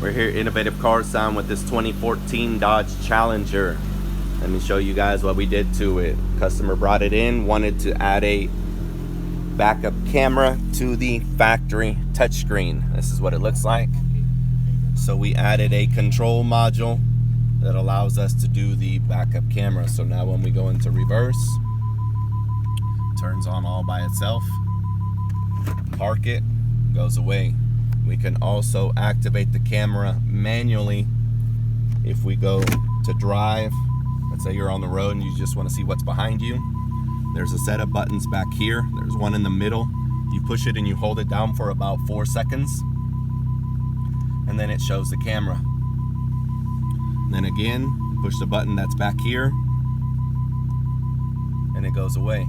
We're here at Innovative Car Sound with this 2014 Dodge Challenger. Let me show you guys what we did to it. Customer brought it in, wanted to add a backup camera to the factory touchscreen. This is what it looks like. So we added a control module that allows us to do the backup camera. So now when we go into reverse, it turns on all by itself. Park it, goes away. We can also activate the camera manually if we go to drive. Let's say you're on the road and you just want to see what's behind you. There's a set of buttons back here. There's one in the middle. You push it and you hold it down for about 4 seconds, and then it shows the camera. And then again, push the button that's back here, and it goes away.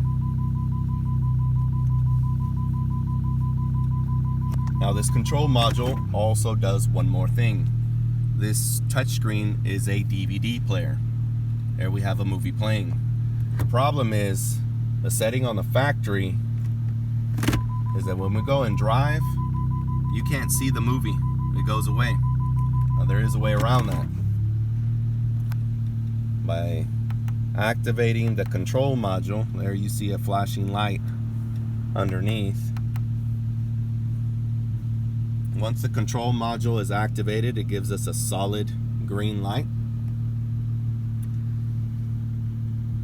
Now this control module also does one more thing. This touchscreen is a DVD player. There we have a movie playing. The problem is, the setting on the factory is that when we go and drive, you can't see the movie. It goes away. Now there is a way around that. By activating the control module, there you see a flashing light underneath. Once the control module is activated, it gives us a solid green light.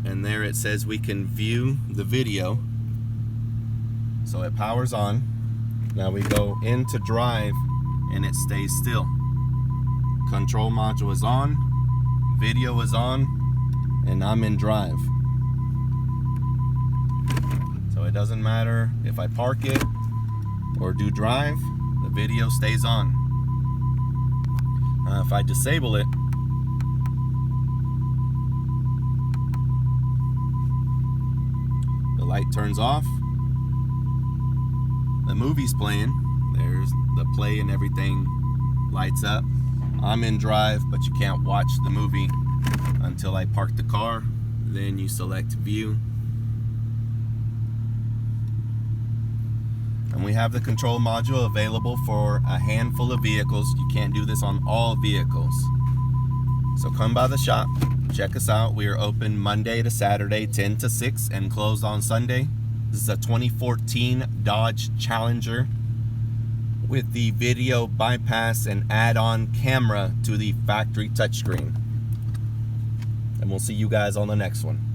And there it says we can view the video. So it powers on. Now we go into drive and it stays still. Control module is on, video is on, and I'm in drive. So it doesn't matter if I park it or do drive, the video stays on. If I disable it, the light turns off, the movie's playing, there's the play and everything lights up. I'm in drive, but you can't watch the movie until I park the car. Then you select view. And we have the control module available for a handful of vehicles. You can't do this on all vehicles. So come by the shop, check us out. We are open Monday to Saturday, 10 to 6, and closed on Sunday. This is a 2014 Dodge Challenger with the video bypass and add-on camera to the factory touchscreen. And we'll see you guys on the next one.